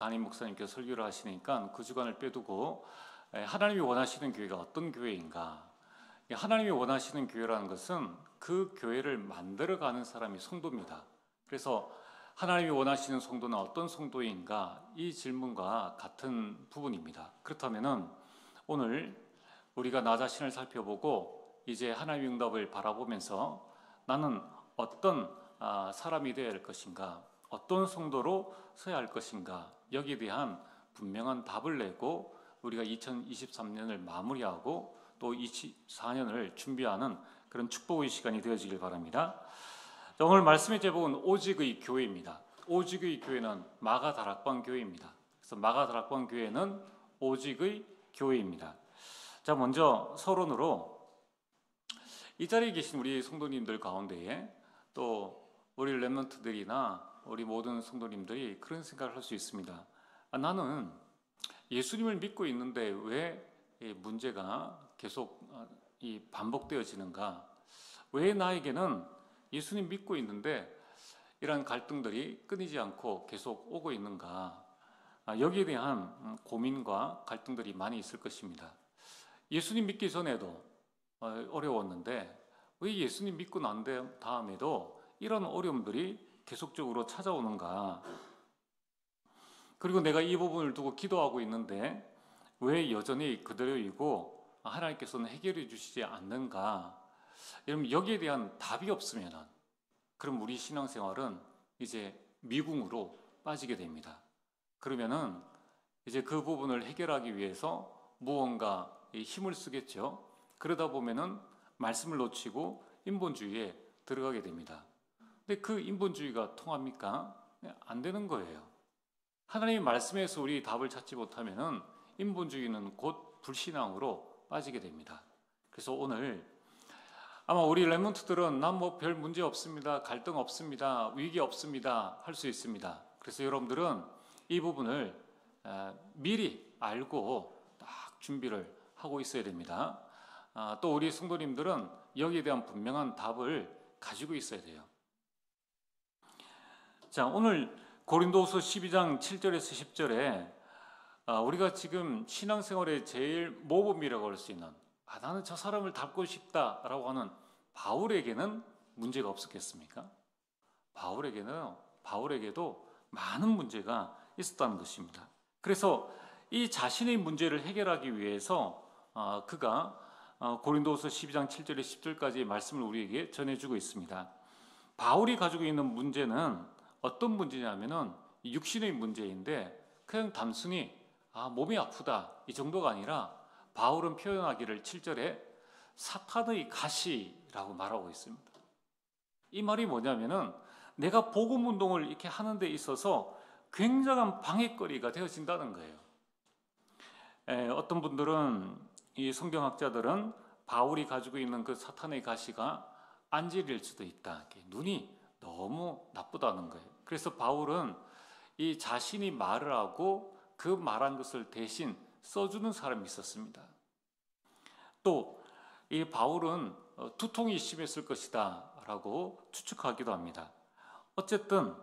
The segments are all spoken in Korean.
담임 목사님께서 설교를 하시니까 그 주간을 빼두고 하나님이 원하시는 교회가 어떤 교회인가, 하나님이 원하시는 교회라는 것은 그 교회를 만들어가는 사람이 성도입니다. 그래서 하나님이 원하시는 성도는 어떤 성도인가, 이 질문과 같은 부분입니다. 그렇다면 오늘 우리가 나 자신을 살펴보고 이제 하나님의 응답을 바라보면서 나는 어떤 사람이 되어야 할 것인가, 어떤 성도로 서야 할 것인가, 여기에 대한 분명한 답을 내고 우리가 2023년을 마무리하고 또 24년을 준비하는 그런 축복의 시간이 되어지길 바랍니다. 오늘 말씀의 제목은 오직의 교회입니다. 오직의 교회는 마가다락방 교회입니다. 그래서 마가다락방 교회는 오직의 교회입니다. 자, 먼저 서론으로 이 자리에 계신 우리 성도님들 가운데에 또 우리 렘넌트들이나 우리 모든 성도님들이 그런 생각을 할 수 있습니다. 나는 예수님을 믿고 있는데 왜 문제가 계속 반복되어지는가? 왜 나에게는 예수님 믿고 있는데 이러한 갈등들이 끊이지 않고 계속 오고 있는가? 여기에 대한 고민과 갈등들이 많이 있을 것입니다. 예수님 믿기 전에도 어려웠는데 왜 예수님 믿고 난 다음에도 이런 어려움들이 계속적으로 찾아오는가? 그리고 내가 이 부분을 두고 기도하고 있는데 왜 여전히 그대로이고 하나님께서는 해결해 주시지 않는가? 여러분, 여기에 대한 답이 없으면 그럼 우리 신앙생활은 이제 미궁으로 빠지게 됩니다. 그러면은 이제 그 부분을 해결하기 위해서 무언가 힘을 쓰겠죠. 그러다 보면은 말씀을 놓치고 인본주의에 들어가게 됩니다. 근데 그 인본주의가 통합니까? 안 되는 거예요. 하나님의 말씀에서 우리 답을 찾지 못하면은 인본주의는 곧 불신앙으로 빠지게 됩니다. 그래서 오늘 아마 우리 렘넌트들은 난 뭐 별 문제 없습니다, 갈등 없습니다, 위기 없습니다 할 수 있습니다. 그래서 여러분들은 이 부분을 미리 알고 딱 준비를 하고 있어야 됩니다. 또 우리 성도님들은 여기에 대한 분명한 답을 가지고 있어야 돼요. 자, 오늘 고린도후서 12장 7절에서 10절에 우리가 지금 신앙생활의 제일 모범이라고 할 수 있는 나는 저 사람을 닮고 싶다라고 하는 바울에게는 문제가 없었겠습니까? 바울에게도 많은 문제가 있었다는 것입니다. 그래서 이 자신의 문제를 해결하기 위해서 그가 고린도후서 12장 7절에 10절까지의 말씀을 우리에게 전해주고 있습니다. 바울이 가지고 있는 문제는 어떤 문제냐면은 육신의 문제인데 그냥 단순히 몸이 아프다 이 정도가 아니라 바울은 표현하기를 7절에 사탄의 가시라고 말하고 있습니다. 이 말이 뭐냐면은 내가 복음 운동을 이렇게 하는 데 있어서 굉장한 방해거리가 되어진다는 거예요. 어떤 분들은, 이 성경학자들은 바울이 가지고 있는 그 사탄의 가시가 안질일 수도 있다. 눈이 너무 나쁘다는 거예요. 그래서 바울은 이 자신이 말을 하고 그 말한 것을 대신 써주는 사람이 있었습니다. 또 이 바울은 두통이 심했을 것이다 라고 추측하기도 합니다. 어쨌든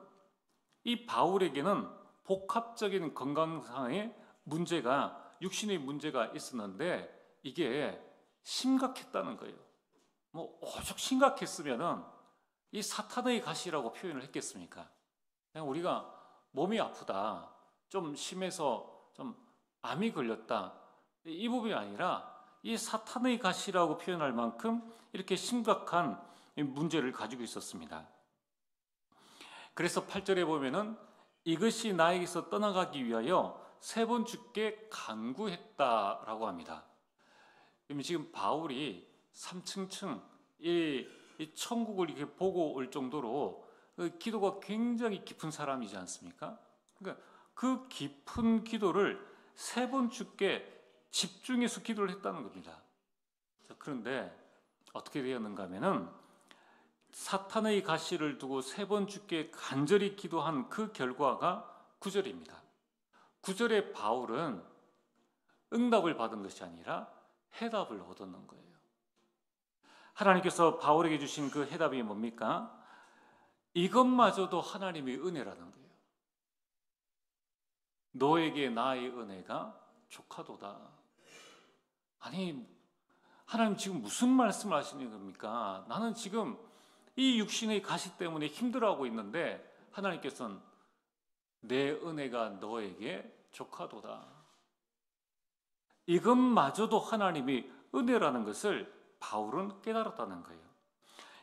이 바울에게는 복합적인 건강상의 문제가, 육신의 문제가 있었는데 이게 심각했다는 거예요. 오죽 심각했으면은 이 사탄의 가시라고 표현을 했겠습니까? 그냥 우리가 몸이 아프다, 좀 심해서 좀 암이 걸렸다, 이 부분이 아니라 이 사탄의 가시라고 표현할 만큼 이렇게 심각한 문제를 가지고 있었습니다. 그래서 8절에 보면은 이것이 나에게서 떠나가기 위하여 3번 주께 간구했다라고 합니다. 지금 바울이 3층층 이 천국을 이렇게 보고 올 정도로 기도가 굉장히 깊은 사람이지 않습니까? 그러니까 그 깊은 기도를 3번 주께 집중해서 기도를 했다는 겁니다. 그런데 어떻게 되었는가 하면은 사탄의 가시를 두고 3번 주께 간절히 기도한 그 결과가 9절입니다. 9절에 바울은 응답을 받은 것이 아니라 해답을 얻었는 거예요. 하나님께서 바울에게 주신 그 해답이 뭡니까? 이것마저도 하나님의 은혜라는 거예요. 너에게 나의 은혜가 족하도다. 아니, 하나님 지금 무슨 말씀을 하시는 겁니까? 나는 지금 이 육신의 가시 때문에 힘들어하고 있는데 하나님께서는 내 은혜가 너에게 족하도다. 이것마저도 하나님이 은혜라는 것을 바울은 깨달았다는 거예요.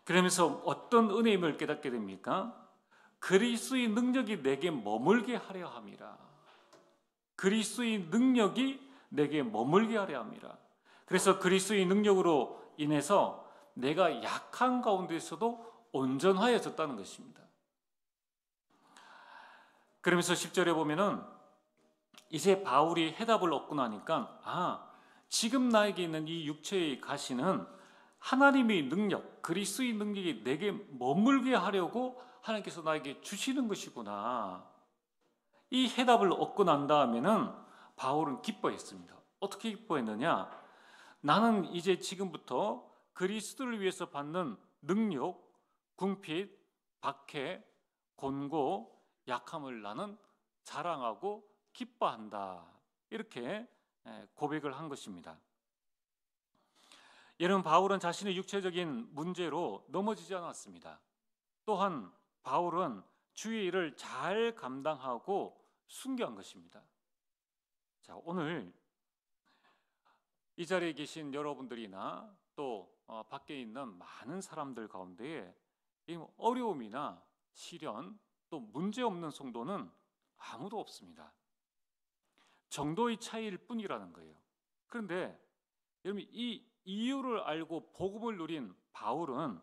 그러면서 어떤 은혜임을 깨닫게 됩니까? 그리스도의 능력이 내게 머물게 하려 함이라. 그리스도의 능력이 내게 머물게 하려 함이라. 그래서 그리스도의 능력으로 인해서 내가 약한 가운데서도 온전하여졌다는 것입니다. 그러면서 10절에 보면은 이제 바울이 해답을 얻고 나니까 지금 나에게 있는 이 육체의 가시는 하나님의 능력, 그리스도의 능력이 내게 머물게 하려고 하나님께서 나에게 주시는 것이구나. 이 해답을 얻고 난 다음에는 바울은 기뻐했습니다. 어떻게 기뻐했느냐? 나는 이제 지금부터 그리스도를 위해서 받는 능력, 궁핍, 박해, 곤고, 약함을 나는 자랑하고 기뻐한다. 이렇게 고백을 한 것입니다. 여러분, 바울은 자신의 육체적인 문제로 넘어지지 않았습니다. 또한 바울은 주의 일을 잘 감당하고 순교한 것입니다. 자, 오늘 이 자리에 계신 여러분들이나 또 밖에 있는 많은 사람들 가운데 어려움이나 시련 또 문제 없는 성도는 아무도 없습니다. 정도의 차이일 뿐이라는 거예요. 그런데 여러분, 이 이유를 알고 복음을 누린 바울은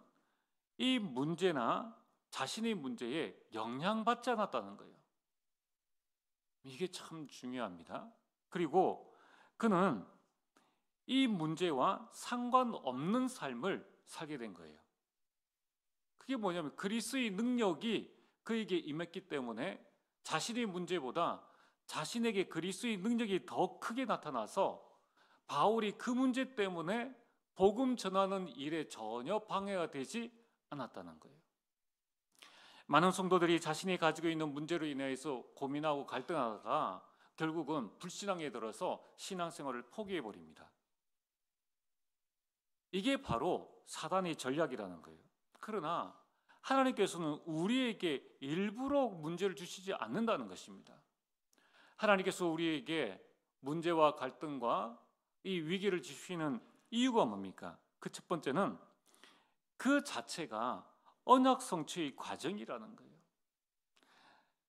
이 문제나 자신의 문제에 영향받지 않았다는 거예요. 이게 참 중요합니다. 그리고 그는 이 문제와 상관없는 삶을 살게 된 거예요. 그게 뭐냐면 그리스도의 능력이 그에게 임했기 때문에 자신의 문제보다 자신에게 그리스도의 능력이 더 크게 나타나서 바울이 그 문제 때문에 복음 전하는 일에 전혀 방해가 되지 않았다는 거예요. 많은 성도들이 자신이 가지고 있는 문제로 인해서 고민하고 갈등하다가 결국은 불신앙에 들어서 신앙생활을 포기해버립니다. 이게 바로 사단의 전략이라는 거예요. 그러나 하나님께서는 우리에게 일부러 문제를 주시지 않는다는 것입니다. 하나님께서 우리에게 문제와 갈등과 이 위기를 주시는 이유가 뭡니까? 그 첫 번째는 그 자체가 언약 성취의 과정이라는 거예요.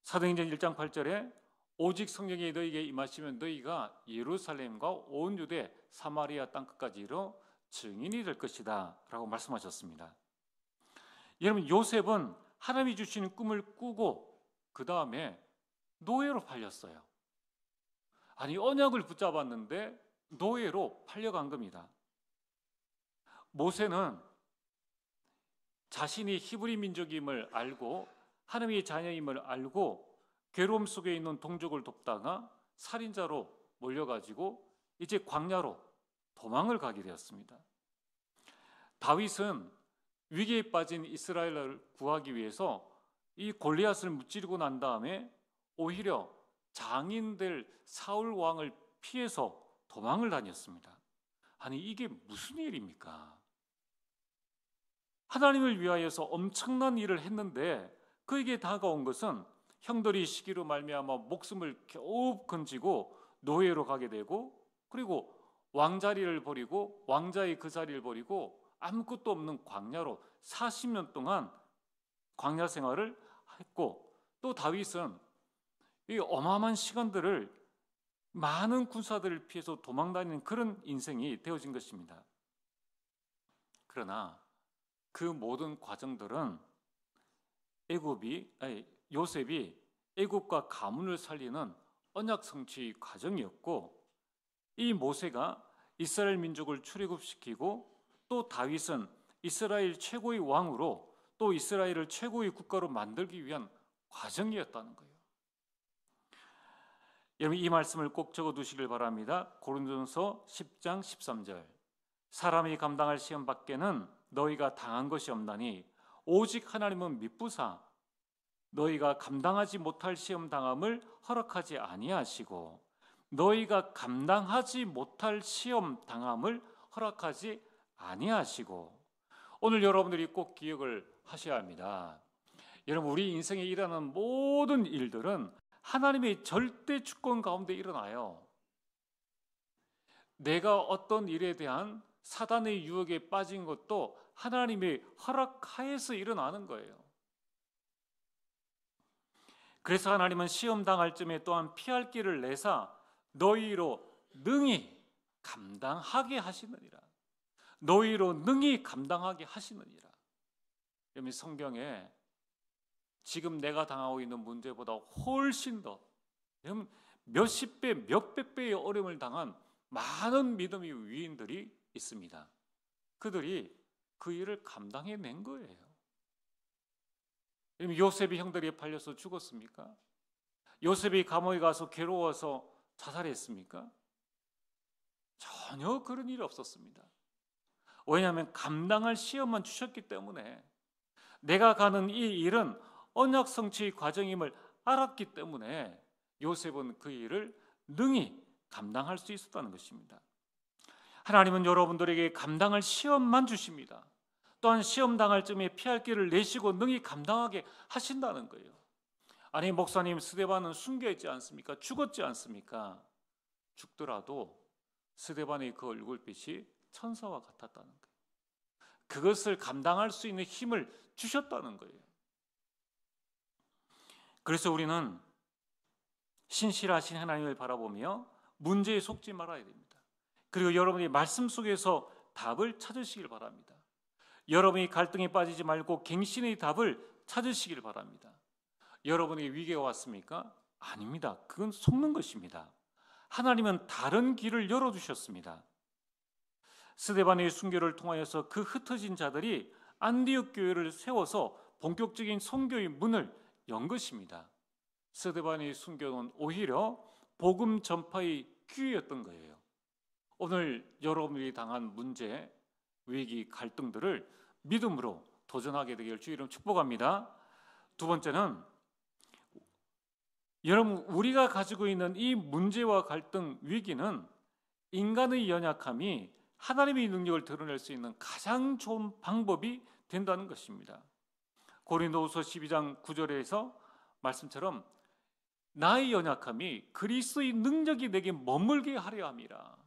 사도행전 1장 8절에 오직 성령이 너희에게 임하시면 너희가 예루살렘과 온 유대 사마리아 땅끝까지 이르러 증인이 될 것이다 라고 말씀하셨습니다. 여러분, 요셉은 하나님이 주시는 꿈을 꾸고 그 다음에 노예로 팔렸어요. 아니, 언약을 붙잡았는데 노예로 팔려간 겁니다. 모세는 자신이 히브리 민족임을 알고 하나님의 자녀임을 알고 괴로움 속에 있는 동족을 돕다가 살인자로 몰려가지고 이제 광야로 도망을 가게 되었습니다. 다윗은 위기에 빠진 이스라엘을 구하기 위해서 이 골리앗을 무찌르고 난 다음에 오히려 장인들 사울 왕을 피해서 도망을 다녔습니다. 아니, 이게 무슨 일입니까? 하나님을 위하여서 엄청난 일을 했는데 그에게 다가온 것은 형들이 시기로 말미암아 목숨을 겨우 건지고 노예로 가게 되고, 그리고 왕자리를 버리고 왕자의 그 자리를 버리고 아무것도 없는 광야로 40년 동안 광야 생활을 했고, 또 다윗은 이 어마어마한 시간들을 많은 군사들을 피해서 도망다니는 그런 인생이 되어진 것입니다. 그러나 그 모든 과정들은 요셉이 애굽과 가문을 살리는 언약 성취의 과정이었고, 이 모세가 이스라엘 민족을 출애굽시키고 또 다윗은 이스라엘 최고의 왕으로 또 이스라엘을 최고의 국가로 만들기 위한 과정이었다는 거예요. 여러분, 이 말씀을 꼭 적어두시길 바랍니다. 고린도전서 10장 13절, 사람이 감당할 시험 밖에는 너희가 당한 것이 없나니 오직 하나님은 미쁘사 너희가 감당하지 못할 시험 당함을 허락하지 아니하시고 너희가 감당하지 못할 시험 당함을 허락하지 아니하시고. 오늘 여러분들이 꼭 기억을 하셔야 합니다. 여러분, 우리 인생에 일어나는 모든 일들은 하나님의 절대 주권 가운데 일어나요. 내가 어떤 일에 대한 사단의 유혹에 빠진 것도 하나님의 허락하에서 일어나는 거예요. 그래서 하나님은 시험 당할 쯤에 또한 피할 길을 내사 너희로 능히 감당하게 하시느니라. 너희로 능히 감당하게 하시느니라. 여러분, 성경에 지금 내가 당하고 있는 문제보다 훨씬 더, 여러분, 몇십 배, 몇백 배의 어려움을 당한 많은 믿음의 위인들이 있습니다. 그들이 그 일을 감당해낸 거예요. 요셉이 형들에게 팔려서 죽었습니까? 요셉이 감옥에 가서 괴로워서 자살했습니까? 전혀 그런 일이 없었습니다. 왜냐하면 감당할 시험만 주셨기 때문에, 내가 가는 이 일은 언약 성취의 과정임을 알았기 때문에 요셉은 그 일을 능히 감당할 수 있었다는 것입니다. 하나님은 여러분들에게 감당할 시험만 주십니다. 또한 시험 당할 쯤에 피할 길을 내시고 능히 감당하게 하신다는 거예요. 아니, 목사님, 스데반은 순교했지 않습니까? 죽었지 않습니까? 죽더라도 스데반의 그 얼굴빛이 천사와 같았다는 거예요. 그것을 감당할 수 있는 힘을 주셨다는 거예요. 그래서 우리는 신실하신 하나님을 바라보며 문제에 속지 말아야 됩니다. 그리고 여러분이 말씀 속에서 답을 찾으시길 바랍니다. 여러분이 갈등에 빠지지 말고 갱신의 답을 찾으시길 바랍니다. 여러분에게 위기가 왔습니까? 아닙니다. 그건 속는 것입니다. 하나님은 다른 길을 열어주셨습니다. 스데반의 순교를 통하여서 그 흩어진 자들이 안디옥 교회를 세워서 본격적인 선교의 문을 연 것입니다. 스데반의 순교는 오히려 복음 전파의 기회였던 거예요. 오늘 여러분이 당한 문제, 위기, 갈등들을 믿음으로 도전하게 되기를 주의 이름 축복합니다. 두 번째는, 여러분, 우리가 가지고 있는 이 문제와 갈등, 위기는 인간의 연약함이 하나님의 능력을 드러낼 수 있는 가장 좋은 방법이 된다는 것입니다. 고린도후서 12장 9절에서 말씀처럼 나의 연약함이 그리스도의 능력이 내게 머물게 하려 함이라.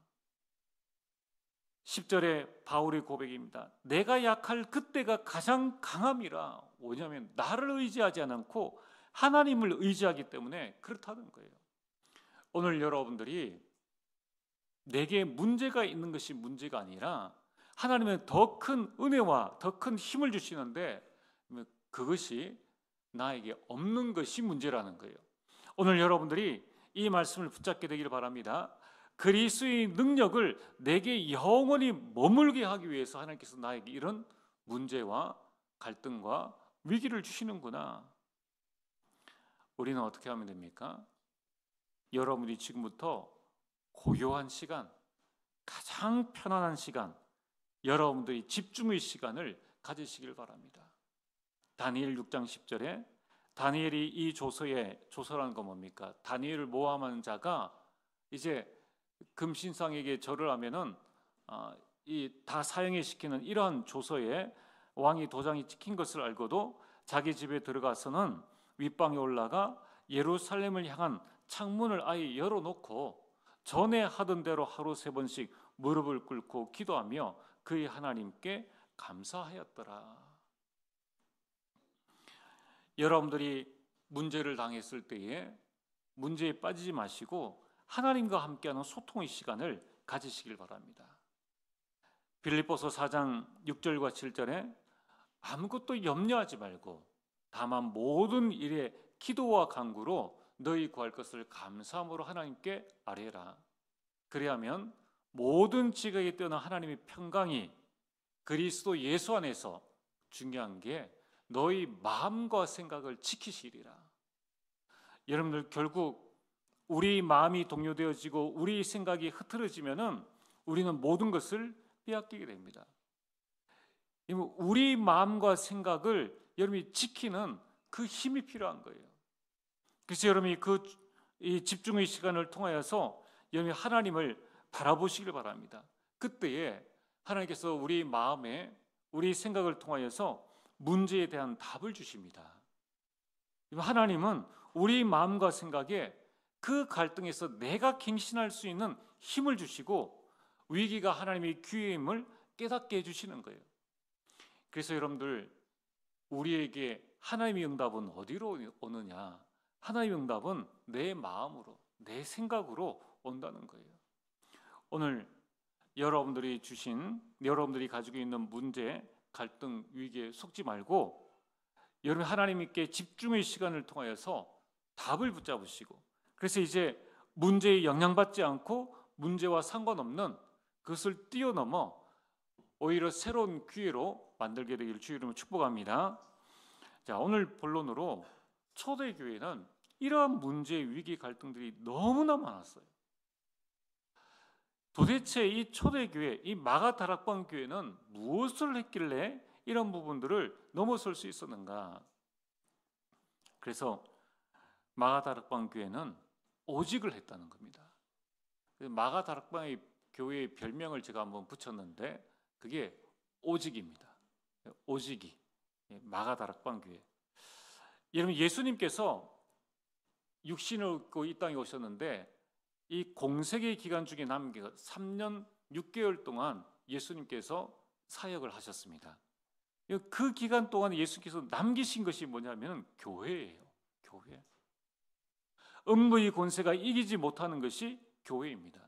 10절에 바울의 고백입니다. 내가 약할 그때가 가장 강함이라. 왜냐하면 나를 의지하지 않고 하나님을 의지하기 때문에 그렇다는 거예요. 오늘 여러분들이 내게 문제가 있는 것이 문제가 아니라 하나님은 더 큰 은혜와 더 큰 힘을 주시는데 그것이 나에게 없는 것이 문제라는 거예요. 오늘 여러분들이 이 말씀을 붙잡게 되기를 바랍니다. 그리스도의 능력을 내게 영원히 머물게 하기 위해서 하나님께서 나에게 이런 문제와 갈등과 위기를 주시는구나. 우리는 어떻게 하면 됩니까? 여러분이 지금부터 고요한 시간, 가장 편안한 시간, 여러분들이 집중의 시간을 가지시길 바랍니다. 다니엘 6장 10절에 다니엘이 이 조서라는 건 뭡니까? 다니엘을 모함한 자가 이제 금신상에게 절을 하면은 이 다 사형에 시키는 이러한 조서에 왕이 도장이 찍힌 것을 알고도 자기 집에 들어가서는 윗방에 올라가 예루살렘을 향한 창문을 아예 열어놓고 전에 하던 대로 하루 3번씩 무릎을 꿇고 기도하며 그의 하나님께 감사하였더라. 여러분들이 문제를 당했을 때에 문제에 빠지지 마시고 하나님과 함께하는 소통의 시간을 가지시길 바랍니다. 빌립보서 4장 6절과 7절에 아무것도 염려하지 말고 다만 모든 일에 기도와 간구로 너희 구할 것을 감사함으로 하나님께 아뢰라. 그리하면 모든 지각에 뛰어난 하나님의 평강이 그리스도 예수 안에서, 중요한 게 너희 마음과 생각을 지키시리라. 여러분들, 결국 우리 마음이 동요되어지고 우리 생각이 흐트러지면은 우리는 모든 것을 빼앗기게 됩니다. 우리 마음과 생각을 여러분이 지키는 그 힘이 필요한 거예요. 그래서 여러분이 이 집중의 시간을 통하여서 여러분이 하나님을 바라보시길 바랍니다. 그때에 하나님께서 우리 마음에 우리 생각을 통하여서 문제에 대한 답을 주십니다. 하나님은 우리 마음과 생각에 그 갈등에서 내가 갱신할 수 있는 힘을 주시고 위기가 하나님의 기회임을 깨닫게 해주시는 거예요. 그래서 여러분들, 우리에게 하나님의 응답은 어디로 오느냐? 하나님의 응답은 내 마음으로, 내 생각으로 온다는 거예요. 오늘 여러분들이 가지고 있는 문제, 갈등, 위기에 속지 말고 여러분 하나님께 집중의 시간을 통하여서 답을 붙잡으시고, 그래서 이제 문제에 영향받지 않고 문제와 상관없는 그것을 뛰어넘어 오히려 새로운 기회로 만들게 되기를 주의 이름으로 축복합니다. 자, 오늘 본론으로 초대교회는 이러한 문제, 위기, 갈등들이 너무나 많았어요. 도대체 이 초대교회, 이 마가다락방 교회는 무엇을 했길래 이런 부분들을 넘어설 수 있었는가? 그래서 마가다락방 교회는 오직을 했다는 겁니다. 마가다락방의 교회의 별명을 제가 한번 붙였는데 그게 오직입니다. 오직이 마가다락방 교회. 여러분, 예수님께서 육신을 입고 이 땅에 오셨는데 이 공생의 기간 중에 남은 3년 6개월 동안 예수님께서 사역을 하셨습니다. 그 기간 동안 예수께서 남기신 것이 뭐냐면 교회예요. 교회. 음부의 권세가 이기지 못하는 것이 교회입니다.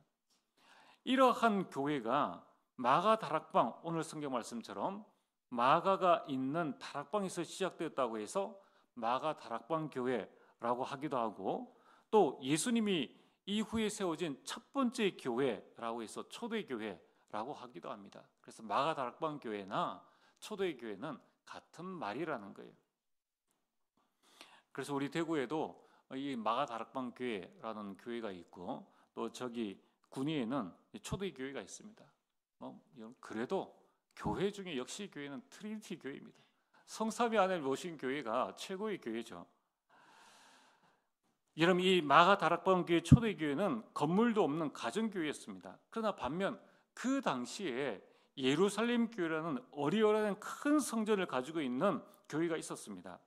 이러한 교회가 마가다락방, 오늘 성경 말씀처럼 마가가 있는 다락방에서 시작되었다고 해서 마가다락방 교회라고 하기도 하고, 또 예수님이 이후에 세워진 첫 번째 교회라고 해서 초대교회라고 하기도 합니다. 그래서 마가다락방 교회나 초대교회는 같은 말이라는 거예요. 그래서 우리 대구에도 이 마가다락방 교회라는 교회가 있고, 또 저기 군위에는 초대교회가 있습니다. 그래도 교회 중에 역시 교회는 트리니티 교회입니다. 성삼위 안에 모신 교회가 최고의 교회죠. 여러분, 이 마가다락방 교회 초대교회는 건물도 없는 가정교회였습니다. 그러나 반면 그 당시에 예루살렘 교회라는 어리어리한 큰 성전을 가지고 있는 교회가 있었습니다.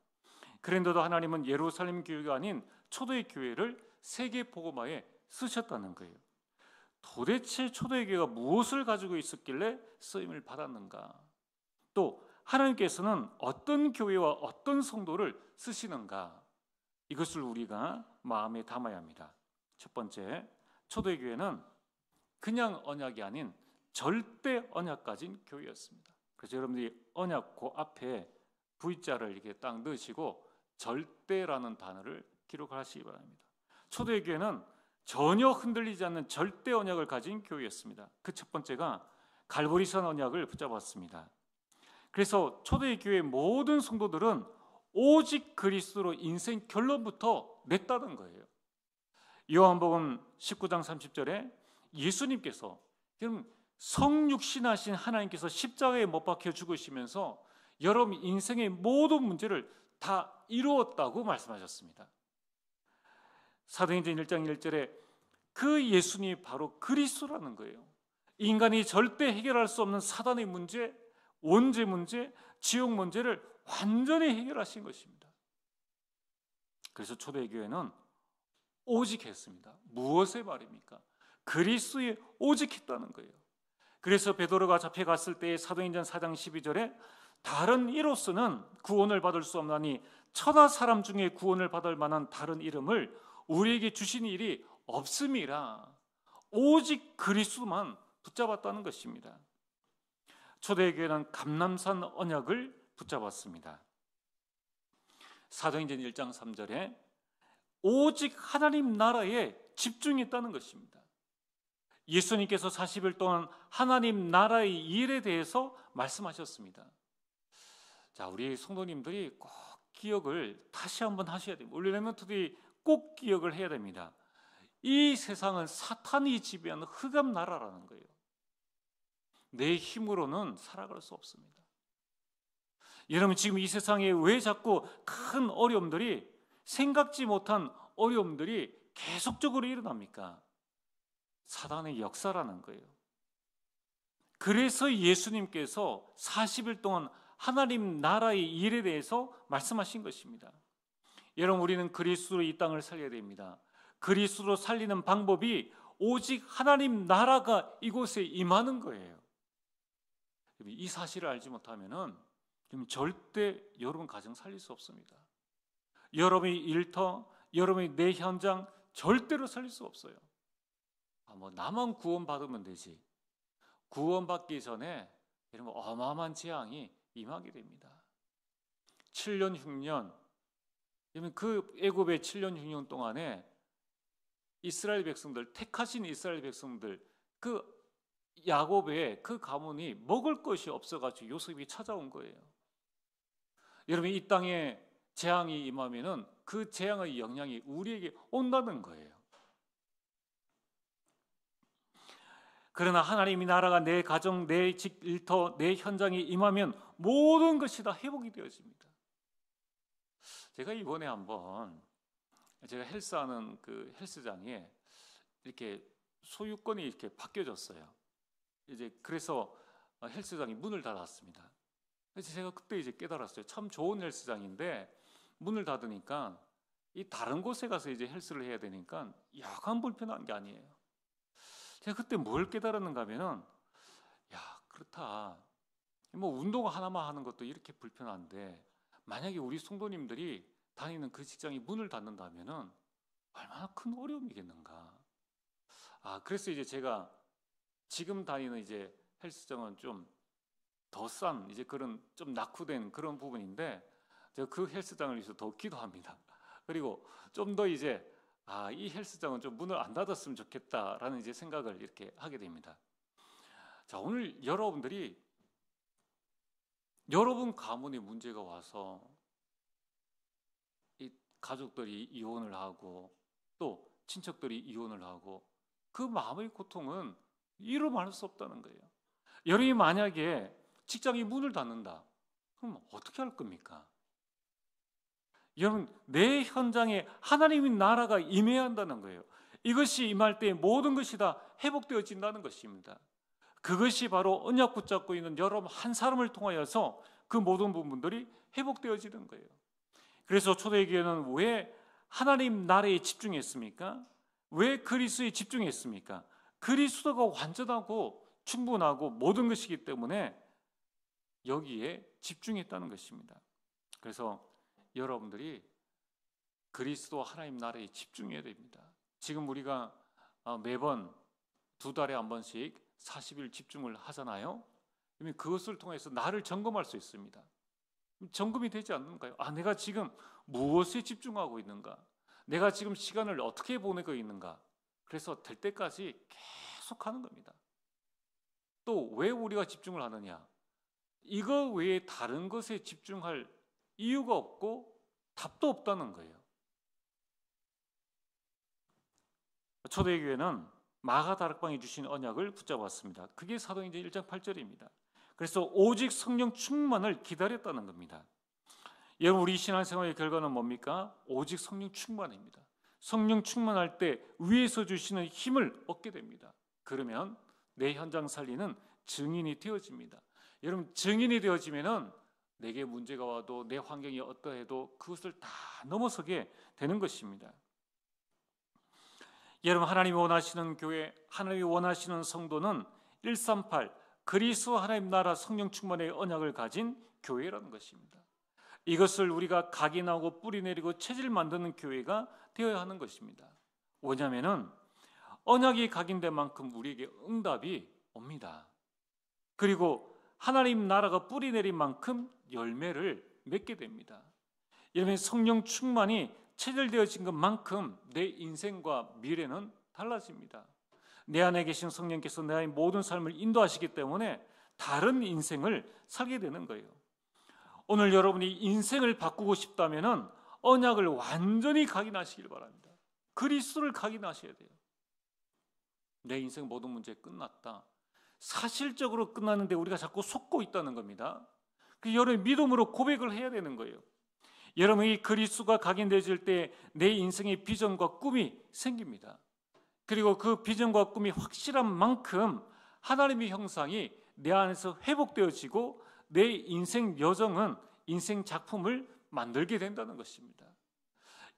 그런데도 하나님은 예루살렘 교회가 아닌 초대교회를 세계 복음화에 쓰셨다는 거예요. 도대체 초대교회가 무엇을 가지고 있었길래 쓰임을 받았는가? 또 하나님께서는 어떤 교회와 어떤 성도를 쓰시는가? 이것을 우리가 마음에 담아야 합니다. 첫 번째, 초대교회는 그냥 언약이 아닌 절대 언약 가진 교회였습니다. 그래서 여러분들이 언약 그 앞에 V자를 이렇게 딱 넣으시고 절대라는 단어를 기록하시기 바랍니다. 초대교회는 전혀 흔들리지 않는 절대 언약을 가진 교회였습니다. 그 첫 번째가 갈보리산 언약을 붙잡았습니다. 그래서 초대교회의 모든 성도들은 오직 그리스도로 인생 결론부터 냈다는 거예요. 요한복음 19장 30절에 예수님께서, 여러분, 성육신하신 하나님께서 십자가에 못 박혀 죽으시면서 여러분 인생의 모든 문제를 다 이루었다고 말씀하셨습니다. 사도행전 1장 1절에 그 예수님이 바로 그리스도라는 거예요. 인간이 절대 해결할 수 없는 사단의 문제, 원죄 문제, 지옥 문제를 완전히 해결하신 것입니다. 그래서 초대교회는 오직했습니다. 무엇의 말입니까? 그리스도에 오직했다는 거예요. 그래서 베드로가 잡혀갔을 때 사도행전 4장 12절에 다른 이로서는 구원을 받을 수 없나니 천하 사람 중에 구원을 받을 만한 다른 이름을 우리에게 주신 일이 없음이라, 오직 그리스도만 붙잡았다는 것입니다. 초대교회는 감람산 언약을 붙잡았습니다. 사도행전 1장 3절에 오직 하나님 나라에 집중했다는 것입니다. 예수님께서 40일 동안 하나님 나라의 일에 대해서 말씀하셨습니다. 자, 우리 성도님들이 꼭 기억을 다시 한번 하셔야 됩니다. 우리 렘넌트들이 꼭 기억을 해야 됩니다. 이 세상은 사탄이 지배하는 흑암 나라라는 거예요. 내 힘으로는 살아갈 수 없습니다. 여러분, 지금 이 세상에 왜 자꾸 큰 어려움들이, 생각지 못한 어려움들이 계속적으로 일어납니까? 사단의 역사라는 거예요. 그래서 예수님께서 40일 동안 하나님 나라의 일에 대해서 말씀하신 것입니다. 여러분, 우리는 그리스도로 이 땅을 살려야 됩니다. 그리스도로 살리는 방법이 오직 하나님 나라가 이곳에 임하는 거예요. 이 사실을 알지 못하면은 절대 여러분 가정 살릴 수 없습니다. 여러분의 일터, 여러분의 내 현장 절대로 살릴 수 없어요. 나만 구원받으면 되지. 구원받기 전에 이런 어마어마한 재앙이 임하게 됩니다. 7년 6년, 그 애굽의 7년 6년 동안에 이스라엘 백성들, 택하신 이스라엘 백성들, 그 야곱의 그 가문이 먹을 것이 없어가지고 요셉이 찾아온 거예요. 여러분, 이 땅에 재앙이 임하면은 그 재앙의 영향이 우리에게 온다는 거예요. 그러나 하나님의 나라가 내 가정, 내 집, 일터, 내 현장에 임하면 모든 것이 다 회복이 되어집니다. 제가 이번에 한번 제가 헬스하는 그 헬스장에 이렇게 소유권이 이렇게 바뀌어졌어요. 그래서 헬스장이 문을 닫았습니다. 그래서 제가 그때 깨달았어요. 참 좋은 헬스장인데 문을 닫으니까 이 다른 곳에 가서 헬스를 해야 되니까 약간 불편한 게 아니에요. 제가 그때 뭘 깨달았는가 하면은, 그렇다. 운동 하나만 하는 것도 이렇게 불편한데 만약에 우리 성도님들이 다니는 그 직장이 문을 닫는다면은 얼마나 큰 어려움이겠는가. 그래서 제가 지금 다니는 헬스장은 좀 더 싼 그런 좀 낙후된 그런 부분인데 제가 그 헬스장을 위해서 더 기도합니다. 그리고 좀 더 이 헬스장은 좀 문을 안 닫았으면 좋겠다라는 생각을 이렇게 하게 됩니다. 자, 오늘 여러분들이 여러분 가문에 문제가 와서 이 가족들이 이혼을 하고 또 친척들이 이혼을 하고 그 마음의 고통은 이루 말할 수 없다는 거예요. 여러분이 만약에 직장이 문을 닫는다, 그럼 어떻게 할 겁니까? 여러분, 내 현장에 하나님의 나라가 임해야 한다는 거예요. 이것이 임할 때 모든 것이 다 회복되어진다는 것입니다. 그것이 바로 언약 붙잡고 있는 여러분 한 사람을 통하여서 그 모든 부분들이 회복되어지는 거예요. 그래서 초대교회는 왜 하나님 나라에 집중했습니까? 왜 그리스도에 집중했습니까? 그리스도가 완전하고 충분하고 모든 것이기 때문에 여기에 집중했다는 것입니다. 그래서 여러분들이 그리스도 하나님 나라에 집중해야 됩니다. 지금 우리가 매번 2달에 한 번씩 40일 집중을 하잖아요. 그것을 통해서 나를 점검할 수 있습니다. 점검이 되지 않는가요? 내가 지금 무엇에 집중하고 있는가? 내가 지금 시간을 어떻게 보내고 있는가? 그래서 될 때까지 계속 하는 겁니다. 또 왜 우리가 집중을 하느냐? 이거 외에 다른 것에 집중할 이유가 없고 답도 없다는 거예요. 초대교회는 마가다락방에 주신 언약을 붙잡았습니다. 그게 사도행전 1장 8절입니다. 그래서 오직 성령 충만을 기다렸다는 겁니다. 여러분, 우리 신앙생활의 결과는 뭡니까? 오직 성령 충만입니다. 성령 충만할 때 위에서 주시는 힘을 얻게 됩니다. 그러면 내 현장 살리는 증인이 되어집니다. 여러분, 증인이 되어지면은 내게 문제가 와도 내 환경이 어떠해도 그것을 다 넘어서게 되는 것입니다. 여러분, 하나님이 원하시는 교회, 하나님이 원하시는 성도는 138 그리스도 하나님 나라 성령 충만의 언약을 가진 교회라는 것입니다. 이것을 우리가 각인하고 뿌리내리고 체질 만드는 교회가 되어야 하는 것입니다. 왜냐하면 언약이 각인된 만큼 우리에게 응답이 옵니다. 그리고 하나님 나라가 뿌리내린 만큼 열매를 맺게 됩니다. 여러분, 성령 충만이 체질되어진 것만큼 내 인생과 미래는 달라집니다. 내 안에 계신 성령께서 내 안의 모든 삶을 인도하시기 때문에 다른 인생을 살게 되는 거예요. 오늘 여러분이 인생을 바꾸고 싶다면 언약을 완전히 각인하시길 바랍니다. 그리스도를 각인하셔야 돼요. 내 인생 모든 문제 끝났다. 사실적으로 끝났는데 우리가 자꾸 속고 있다는 겁니다. 여러분 믿음으로 고백을 해야 되는 거예요. 여러분이 그리스도가 각인되어질 때 내 인생의 비전과 꿈이 생깁니다. 그리고 그 비전과 꿈이 확실한 만큼 하나님의 형상이 내 안에서 회복되어지고 내 인생 여정은 인생 작품을 만들게 된다는 것입니다.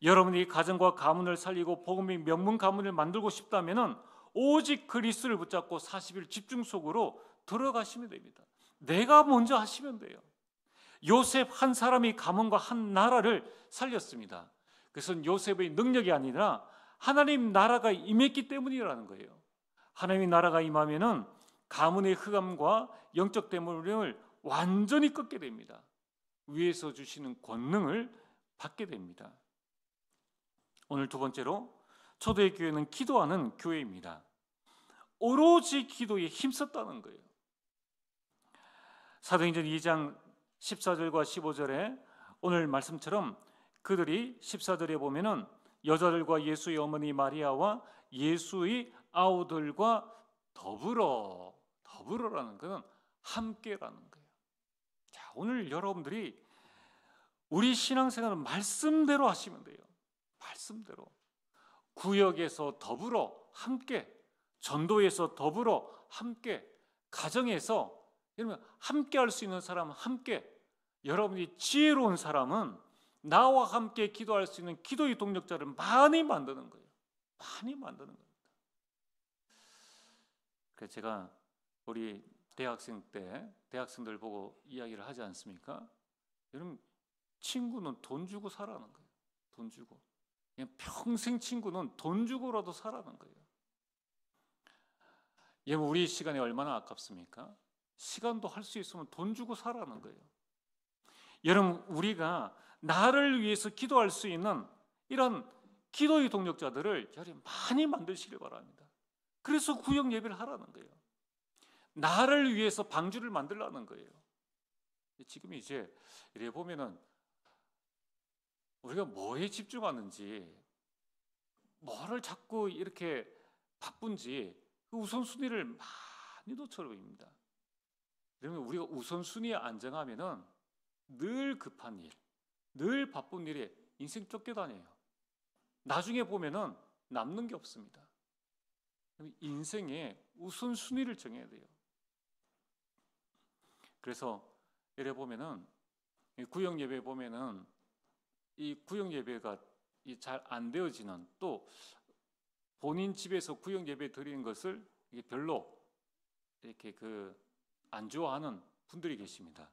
여러분이 가정과 가문을 살리고 복음의 명문 가문을 만들고 싶다면 오직 그리스도를 붙잡고 40일 집중 속으로 들어가시면 됩니다. 내가 먼저 하시면 돼요. 요셉 한 사람이 가문과 한 나라를 살렸습니다. 그것은 요셉의 능력이 아니라 하나님 나라가 임했기 때문이라는 거예요. 하나님의 나라가 임하면은 가문의 흑암과 영적 대물림을 완전히 꺾게 됩니다. 위에서 주시는 권능을 받게 됩니다. 오늘 두 번째로 초대의 교회는 기도하는 교회입니다. 오로지 기도에 힘썼다는 거예요. 사도행전 2장 14절과 15절에 오늘 말씀처럼 그들이 14절에 보면은 여자들과 예수의 어머니 마리아와 예수의 아우들과 더불어라는 것은 함께라는 거예요. 자, 오늘 여러분들이 우리 신앙생활은 말씀대로 하시면 돼요. 말씀대로. 구역에서 더불어 함께, 전도에서 더불어 함께, 가정에서 여러분 함께 할 수 있는 사람은 함께, 여러분이 지혜로운 사람은 나와 함께 기도할 수 있는 기도의 동력자를 많이 만드는 거예요. 많이 만드는 겁니다. 그래서 제가 우리 대학생 때 대학생들 보고 이야기를 하지 않습니까? 여러분 친구는 돈 주고 사라는 거예요. 돈 주고. 그냥 평생 친구는 돈 주고라도 사라는 거예요. 여러분 우리 시간이 얼마나 아깝습니까? 시간도 할 수 있으면 돈 주고 사라는 거예요. 여러분 우리가 나를 위해서 기도할 수 있는 이런 기도의 동력자들을 여러분 많이 만드시길 바랍니다. 그래서 구역 예배를 하라는 거예요. 나를 위해서 방주를 만들라는 거예요. 지금 이제 이래 보면은 우리가 뭐에 집중하는지, 뭐를 자꾸 이렇게 바쁜지 그 우선순위를 많이 놓쳐버립니다. 그러면 우리가 우선순위에 안정하면은 늘 급한 일, 늘 바쁜 일에 인생 쫓겨다녀요. 나중에 보면은 남는 게 없습니다. 인생의 우선순위를 정해야 돼요. 그래서 이래 보면은 구역 예배 보면은 이 구역 예배가 잘 안 되어지는, 또 본인 집에서 구역 예배 드리는 것을 별로 이렇게 안 좋아하는 분들이 계십니다.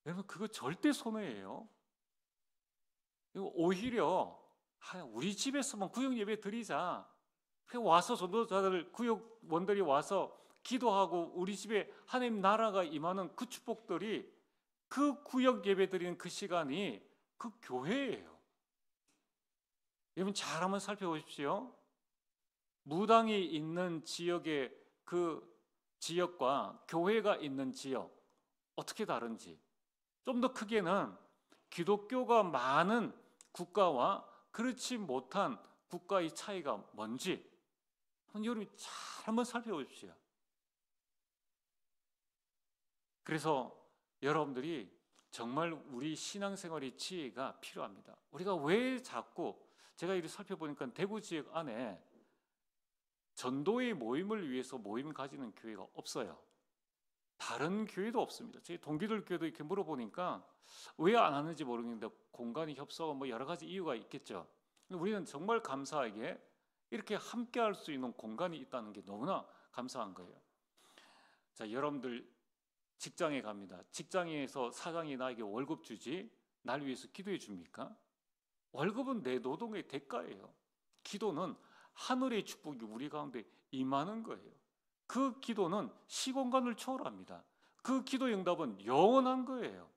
여러분 그거 절대 손해예요. 오히려 우리 집에서만 구역 예배 드리자. 와서 전도자들 구역원들이 와서 기도하고 우리 집에 하나님 나라가 임하는 그 축복들이, 그 구역 예배 드리는 그 시간이 그 교회예요. 여러분 잘 한번 살펴보십시오. 무당이 있는 지역의 그 지역과 교회가 있는 지역 어떻게 다른지, 좀 더 크게는 기독교가 많은 국가와 그렇지 못한 국가의 차이가 뭔지 여러분 잘 한번 살펴보십시오. 그래서 여러분들이 정말 우리 신앙생활의 지혜가 필요합니다. 우리가 왜 자꾸, 제가 이렇게 살펴보니까 대구 지역 안에 전도의 모임을 위해서 모임 가지는 교회가 없어요. 다른 교회도 없습니다. 저희 동기들 교회도 이렇게 물어보니까 왜 안 하는지 모르겠는데 공간이 협소하고 뭐 여러 가지 이유가 있겠죠. 우리는 정말 감사하게 이렇게 함께 할 수 있는 공간이 있다는 게 너무나 감사한 거예요. 자, 여러분들 직장에 갑니다. 직장에서 사장이 나에게 월급 주지 날 위해서 기도해 줍니까? 월급은 내 노동의 대가예요. 기도는 하늘의 축복이 우리 가운데 임하는 거예요. 그 기도는 시공간을 초월합니다. 그 기도 응답은 영원한 거예요.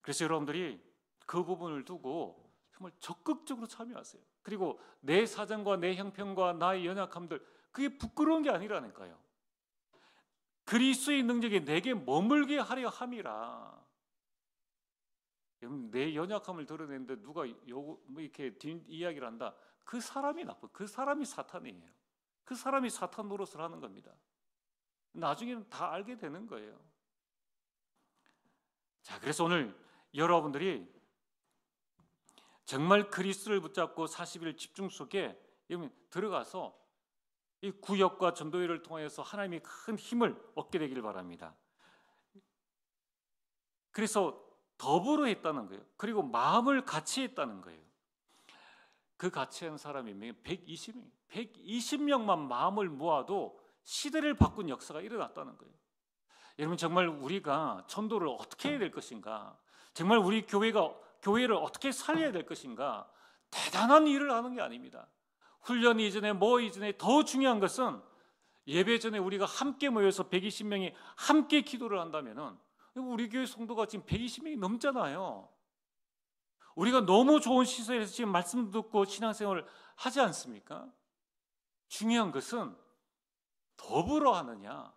그래서 여러분들이 그 부분을 두고 정말 적극적으로 참여하세요. 그리고 내 사정과 내 형편과 나의 연약함들, 그게 부끄러운 게 아니라니까요. 그리스도의 능력이 내게 머물게 하려 함이라. 내 연약함을 드러내는데 누가 뭐 이렇게 뒷이야기를 한다. 그 사람이 나쁜, 그 사람이 사탄이에요. 그 사람이 사탄 노릇을 하는 겁니다. 나중에는 다 알게 되는 거예요. 자, 그래서 오늘 여러분들이 정말 그리스도를 붙잡고 40일 집중 속에 들어가서 이 구역과 전도회를 통해서 하나님이 큰 힘을 얻게 되길 바랍니다. 그래서 더불어 했다는 거예요. 그리고 마음을 같이 했다는 거예요. 그 같이 한 사람이 120명, 120명만 마음을 모아도 시대를 바꾼 역사가 일어났다는 거예요. 여러분, 정말 우리가 전도를 어떻게 해야 될 것인가, 정말 우리 교회를 어떻게 살려야 될 것인가, 대단한 일을 하는 게 아닙니다. 훈련 이전에 뭐 이전에 더 중요한 것은 예배 전에 우리가 함께 모여서 120명이 함께 기도를 한다면은 우리 교회 성도가 지금 120명이 넘잖아요. 우리가 너무 좋은 시설에서 지금 말씀 듣고 신앙생활을 하지 않습니까? 중요한 것은 더불어 하느냐,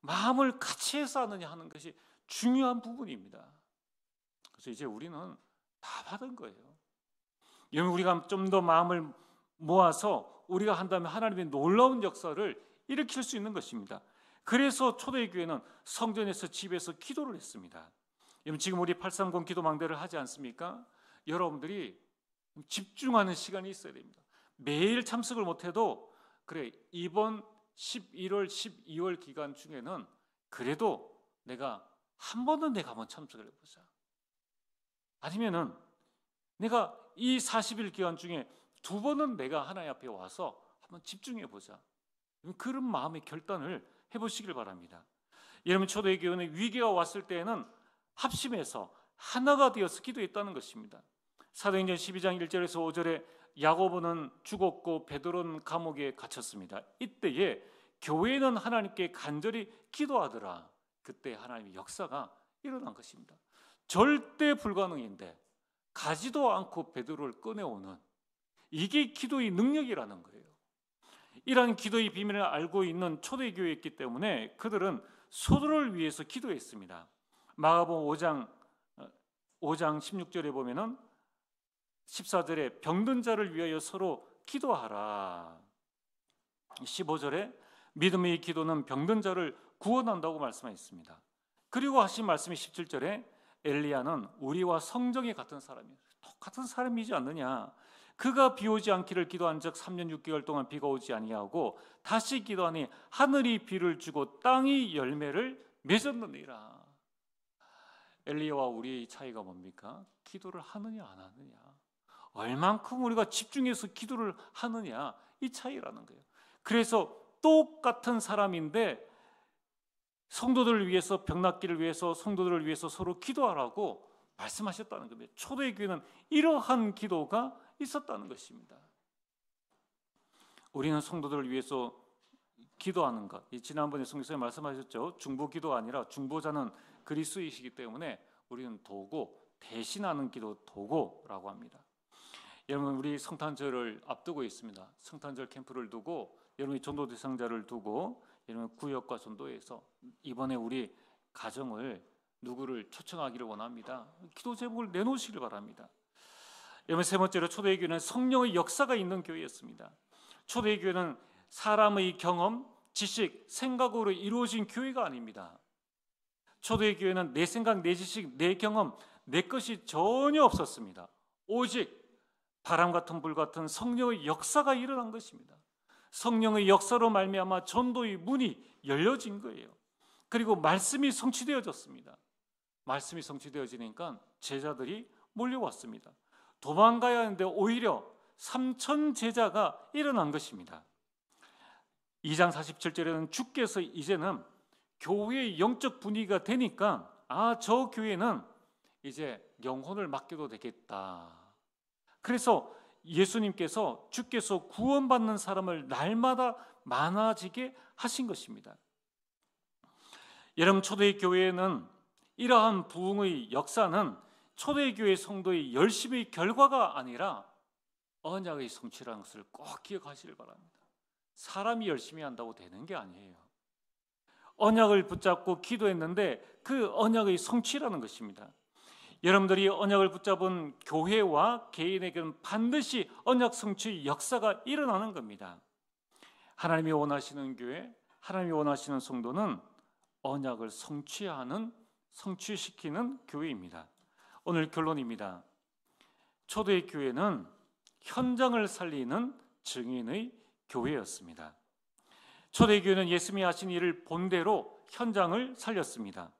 마음을 같이 해서 하느냐 하는 것이 중요한 부분입니다. 그래서 이제 우리는 다 받은 거예요. 여러분, 우리가 좀 더 마음을 모아서 우리가 한다면 하나님의 놀라운 역사를 일으킬 수 있는 것입니다. 그래서 초대교회는 성전에서 집에서 기도를 했습니다. 여러분, 지금 우리 830 기도망대를 하지 않습니까? 여러분들이 집중하는 시간이 있어야 됩니다. 매일 참석을 못해도 그래, 이번 11월, 12월 기간 중에는 그래도 내가 한 번은 내가 한번 참석을 해보자. 아니면은 내가 이 40일 기간 중에 2번은 내가 하나님 앞에 와서 한번 집중해보자. 그런 마음의 결단을 해보시길 바랍니다. 여러분, 초대교회는 위기가 왔을 때에는 합심해서 하나가 되어서 기도했다는 것입니다. 사도행전 12장 1절에서 5절에 야고보는 죽었고 베드로는 감옥에 갇혔습니다. 이때에 교회는 하나님께 간절히 기도하더라. 그때 하나님의 역사가 일어난 것입니다. 절대 불가능인데 가지도 않고 베드로를 꺼내오는, 이게 기도의 능력이라는 거예요. 이러한 기도의 비밀을 알고 있는 초대교회였기 때문에 그들은 서로를 위해서 기도했습니다. 마가복음 5장 16절에 보면은 14절에 병든 자를 위하여 서로 기도하라. 15절에 믿음의 기도는 병든 자를 구원한다고 말씀하셨습니다. 그리고 하신 말씀이 17절에 엘리야는 우리와 성정이 같은 사람이에요. 똑같은 사람이지 않느냐. 그가 비 오지 않기를 기도한 적 3년 6개월 동안 비가 오지 아니하고 다시 기도하니 하늘이 비를 주고 땅이 열매를 맺었느니라. 엘리야와 우리의 차이가 뭡니까? 기도를 하느냐 안 하느냐, 얼만큼 우리가 집중해서 기도를 하느냐, 이 차이라는 거예요. 그래서 똑같은 사람인데 성도들을 위해서, 병낫기를 위해서, 성도들을 위해서 서로 기도하라고 말씀하셨다는 겁니다. 초대교회는 이러한 기도가 있었다는 것입니다. 우리는 성도들을 위해서 기도하는 것, 지난번에 성경에 말씀하셨죠. 중보기도가 아니라 중보자는 그리스도이시기 때문에 우리는 도구, 대신하는 기도, 도구라고 합니다. 여러분, 우리 성탄절을 앞두고 있습니다. 성탄절 캠프를 두고, 여러분이 전도 대상자를 두고, 여러분 구역과 전도에서 이번에 우리 가정을 누구를 초청하기를 원합니다. 기도 제목을 내놓으시길 바랍니다. 여러분, 세 번째로 초대교회는 성령의 역사가 있는 교회였습니다. 초대교회는 사람의 경험, 지식, 생각으로 이루어진 교회가 아닙니다. 초대교회는 내 생각, 내 지식, 내 경험, 내 것이 전혀 없었습니다. 오직 바람 같은 불 같은 성령의 역사가 일어난 것입니다. 성령의 역사로 말미암아 전도의 문이 열려진 거예요. 그리고 말씀이 성취되어졌습니다. 말씀이 성취되어지니까 제자들이 몰려왔습니다. 도망가야 하는데 오히려 3,000 제자가 일어난 것입니다. 2장 47절에는 주께서 이제는 교회의 영적 분위기가 되니까 저 교회는 이제 영혼을 맡겨도 되겠다. 그래서 예수님께서, 주께서 구원받는 사람을 날마다 많아지게 하신 것입니다. 여러분, 초대교회는 이러한 부흥의 역사는 초대교회 성도의 열심의 결과가 아니라 언약의 성취라는 것을 꼭 기억하시길 바랍니다. 사람이 열심히 한다고 되는 게 아니에요. 언약을 붙잡고 기도했는데 그 언약의 성취라는 것입니다. 여러분들이 언약을 붙잡은 교회와 개인에게는 반드시 언약 성취의 역사가 일어나는 겁니다. 하나님이 원하시는 교회, 하나님이 원하시는 성도는 언약을 성취하는 성취시키는 교회입니다. 오늘 결론입니다. 초대의 교회는 현장을 살리는 증인의 교회였습니다. 초대의 교회는 예수님이 하신 일을 본대로 현장을 살렸습니다.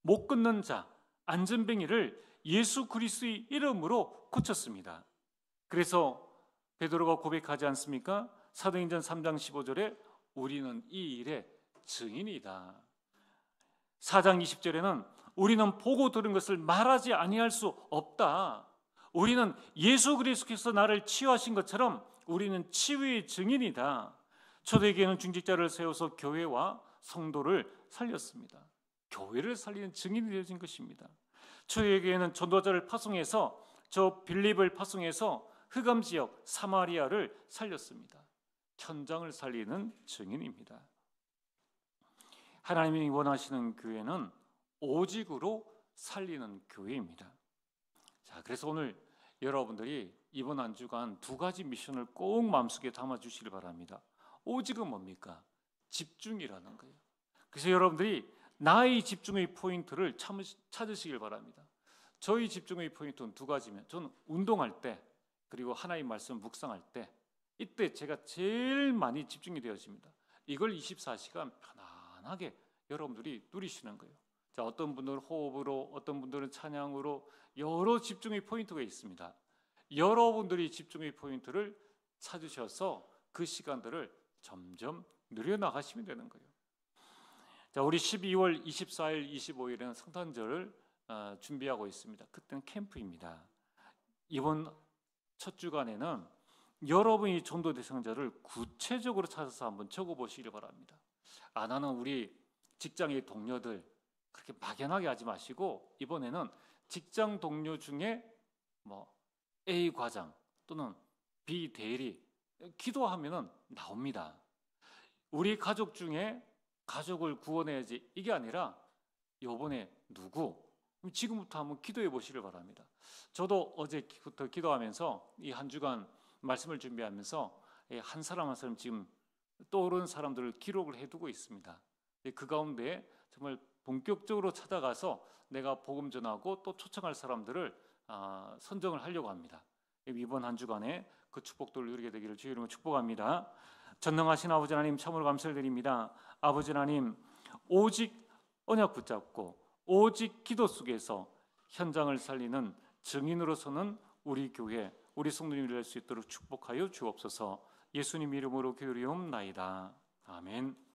못 걷는 자, 안전뱅이를 예수 그리스도의 이름으로 고쳤습니다. 그래서 베드로가 고백하지 않습니까? 사도행전 3장 15절에 우리는 이 일의 증인이다. 4장 20절에는 우리는 보고 들은 것을 말하지 아니할 수 없다. 우리는 예수 그리스도께서 나를 치유하신 것처럼 우리는 치유의 증인이다. 초대교회는 중직자를 세워서 교회와 성도를 살렸습니다. 교회를 살리는 증인이 되어진 것입니다. 초대교회는 전도자를 파송해서 저 빌립을 파송해서 흑암 지역 사마리아를 살렸습니다. 현장을 살리는 증인입니다. 하나님이 원하시는 교회는 오직으로 살리는 교회입니다. 자, 그래서 오늘 여러분들이 이번 한 주간 두 가지 미션을 꼭 마음속에 담아주시길 바랍니다. 오직은 뭡니까? 집중이라는 거예요. 그래서 여러분들이 나의 집중의 포인트를 찾으시길 바랍니다. 저희 집중의 포인트는 두 가지면 저는 운동할 때 그리고 하나님 말씀 묵상할 때 이때 제가 제일 많이 집중이 되어집니다. 이걸 24시간 편안하게 여러분들이 누리시는 거예요. 자, 어떤 분들은 호흡으로, 어떤 분들은 찬양으로 여러 집중의 포인트가 있습니다. 여러분들이 집중의 포인트를 찾으셔서 그 시간들을 점점 누려나가시면 되는 거예요. 자, 우리 12월 24일, 25일에는 성탄절을 준비하고 있습니다. 그때는 캠프입니다. 이번 첫 주간에는 여러분이 전도 대상자를 구체적으로 찾아서 한번 적어보시길 바랍니다. 나는 우리 직장의 동료들 그렇게 막연하게 하지 마시고 이번에는 직장 동료 중에 A 과장 또는 B 대리 기도하면은 나옵니다. 우리 가족 중에 가족을 구원해야지 이게 아니라 이번에 누구 지금부터 한번 기도해 보시길 바랍니다. 저도 어제부터 기도하면서 이 한 주간 말씀을 준비하면서 한 사람 한 사람 지금 떠오르는 사람들을 기록을 해두고 있습니다. 그 가운데 정말 본격적으로 찾아가서 내가 복음 전하고 또 초청할 사람들을 선정을 하려고 합니다. 이번 한 주간에 그 축복들을 누리게 되기를 주의 이름으로 축복합니다. 전능하신 아버지 하나님 참으로 감사를 드립니다. 아버지 하나님 오직 언약 붙잡고 오직 기도 속에서 현장을 살리는 증인으로서는 우리 교회 우리 성도님이 될 수 있도록 축복하여 주옵소서. 예수님 이름으로 기도리옵나이다. 아멘.